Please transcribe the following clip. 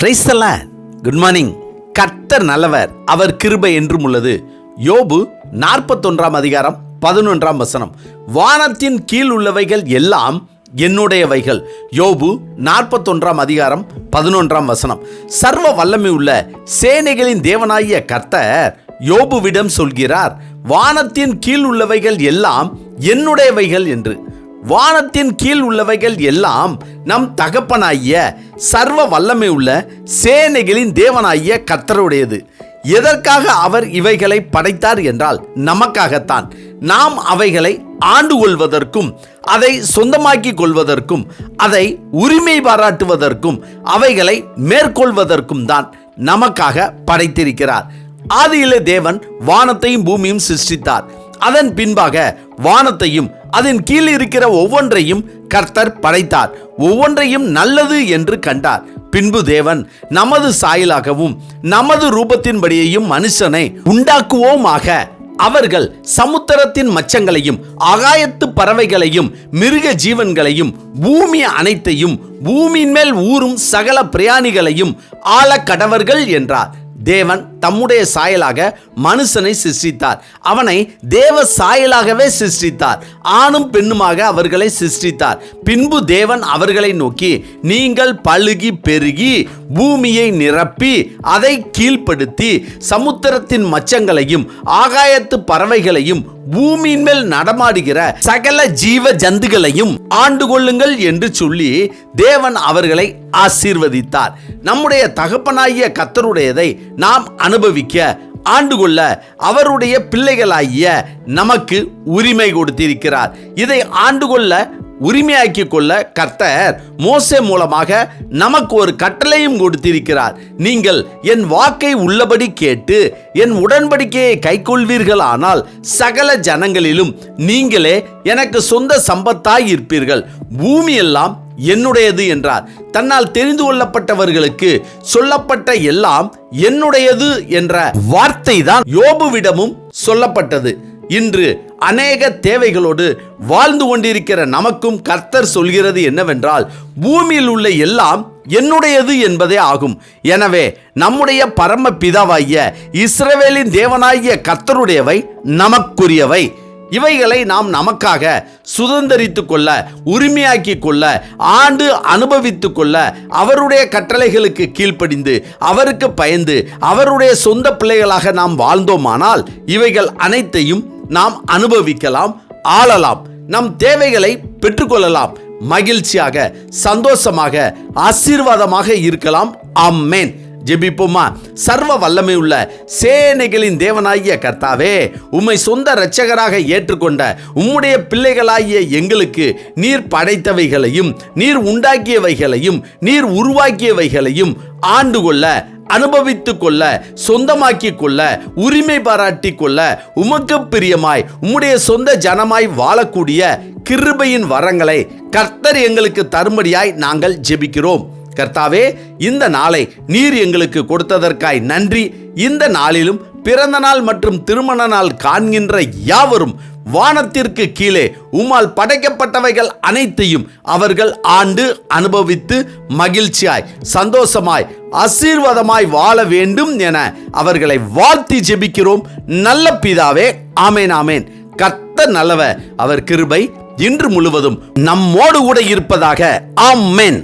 Praise the Lord. Good morning. கர்த்தர் நல்லவர், அவர் கிருபை என்றும் உள்ளது. யோபு 41:11. வானத்தின் கீழ் உள்ளவைகள் எல்லாம் என்னுடையவைகள். யோபு 41:11. சர்வ வல்லமை உள்ள சேனைகளின் தேவனாகிய கர்த்தர் யோபுவிடம் சொல்கிறார், வானத்தின் கீழ் உள்ளவைகள் எல்லாம் என்னுடையவைகள் என்று. வானத்தின் கீழ் உள்ளவைகள் எல்லாம் நம் தகப்பனாகிய சர்வ வல்லமை உள்ள சேனைகளின் தேவனாகிய கர்த்தருடையது. எதற்காக அவர் இவைகளை படைத்தார் என்றால் நமக்காகத்தான். நாம் அவைகளை ஆண்டு கொள்வதற்கும், அதை சொந்தமாக்கிக் கொள்வதற்கும், அதை உரிமை பாராட்டுவதற்கும், அவைகளை மேற்கொள்வதற்கும் தான் நமக்காக படைத்திருக்கிறார். ஆதியிலே தேவன் வானத்தையும் பூமியும் சிருஷ்டித்தார். அதன் பின்பாக வானத்தையும் அதன் கீழ் இருக்கிற ஒவ்வொன்றையும் கர்த்தர் படைத்தார். ஒவ்வொன்றையும் நல்லது என்று கண்டார். பின்பு தேவன் நமது சாயலாகவும் நமது ரூபத்தின்படியையும் மனுஷனை உண்டாக்குவோமாக. அவர்கள் சமுத்திரத்தின் மச்சங்களையும் ஆகாயத்து பறவைகளையும் மிருக ஜீவன்களையும் பூமி அனைத்தையும் பூமியின் மேல் ஊறும் சகல பிரயாணிகளையும் ஆள கடவர்கள் என்றார். தேவன் தம்முடைய சாயலாக மனுஷனை சிருஷ்டித்தார். அவனை தேவ சாயலாகவே சிருஷ்டித்தார். ஆணும் பெண்ணுமாக அவர்களை சிருஷ்டித்தார். பின்பு தேவன் அவர்களை நோக்கி, நீங்கள் பலுகி பெருகி பூமியை நிரப்பி அதை கீழ்ப்படுத்தி சமுத்திரத்தின் மச்சங்களையும் ஆகாயத்து பறவைகளையும் பூமியின் மேல் நடமாடுகிற சகல ஜீவ ஜந்துகளையும் ஆண்டு கொள்ளுங்கள் என்று சொல்லி தேவன் அவர்களை ஆசீர்வதித்தார். நம்முடைய தகப்பனாகிய கர்த்தருடையதை நாம் அனுபவிக்க, ஆண்டு கொள்ள அவருடைய பிள்ளைகளாகிய நமக்கு உரிமை கொடுத்திருக்கிறார். இதை ஆண்டு கொள்ள, உரிமையாக்கி கொள்ள கர்த்தர் மோசே மூலமாக நமக்கு ஒரு கட்டளையும் கொடுத்திருக்கிறார். நீங்கள் என் வாக்கை உள்ளபடி கேட்டு என் உடன்படிக்கையை கைக்கொள்வீர்களானால் சகல ஜனங்களிலும் நீங்களே எனக்கு சொந்த சம்பத்தாய் இருப்பீர்கள். பூமி எல்லாம் என்னுடையது என்றார். தன்னால் தெரிந்து கொள்ளப்பட்டவர்களுக்கு சொல்லப்பட்ட எல்லாம் என்னுடையது என்ற வார்த்தை தான் யோபுவிடமும் சொல்லப்பட்டது. இன்று அநேக தேவைகளோடு வாழ்ந்து கொண்டிருக்கிற நமக்கும் கர்த்தர் சொல்கிறது என்னவென்றால், பூமியில் உள்ள எல்லாம் என்னுடையது என்பதே ஆகும். எனவே நம்முடைய பரம பிதாவாகிய இஸ்ரவேலின் தேவனாகிய கர்த்தருடையவை நமக்குரியவை. இவைகளை நாம் நமக்காக சுதந்தரித்துக் கொள்ள, உரிமையாக்கி கொள்ள, ஆண்டு அனுபவித்துக் கொள்ள, அவருடைய கட்டளைகளுக்கு கீழ்ப்படிந்து அவருக்கு பயந்து அவருடைய சொந்த பிள்ளைகளாக நாம் வாழ்ந்தோமானால் இவைகள் அனைத்தையும் நாம் அனுபவிக்கலாம், ஆளலாம், நம் தேவைகளை பெற்றுக்கொள்ளலாம், மகிழ்ச்சியாக, சந்தோஷமாக, ஆசீர்வாதமாக இருக்கலாம். ஆமென். ஜெபிப்போமா. சர்வ வல்லமை உள்ள சேனைகளின் தேவனாகிய கர்த்தாவே, உம்மை சொந்த இரட்சகராக ஏற்றுக்கொண்ட உம்முடைய பிள்ளைகளாகிய எங்களுக்கு நீர் படைத்தவைகளையும் நீர் உண்டாக்கியவைகளையும் நீர் உருவாக்கியவைகளையும் ஆண்டு கொள்ள, அனுபவித்துக் கொள்ள, சொந்தமாக்கி கொள்ள, உரிமை பாராட்டி கொள்ள, உமக்கு பிரியமாய் உம்முடைய சொந்த ஜனமாய் வாழக்கூடிய கிருபையின் வரங்களை கர்த்தர் எங்களுக்கு தரும்படியாய் நாங்கள் ஜெபிக்கிறோம். கர்த்தாவே, இந்த நாளை நீர் எங்களுக்கு கொடுத்ததற்காய் நன்றி. இந்த நாளிலும் பிறந்த நாள் மற்றும் திருமண நாள் காண்கின்ற யாவரும் வானத்திற்கு கீழே உம்மால் படைக்கப்பட்டவைகள் அனைத்தையும் அவர்கள் ஆண்டு அனுபவித்து மகிழ்ச்சியாய், சந்தோஷமாய், ஆசீர்வாதமாய் வாழ வேண்டும் என அவர்களை வாழ்த்தி ஜெபிக்கிறோம். நல்ல பிதாவே, ஆமேன், ஆமேன். கர்த்தர் நல்லவர், அவர் கிருபை இன்று முழுவதும் நம்மோடு கூட இருப்பதாக. ஆமென்.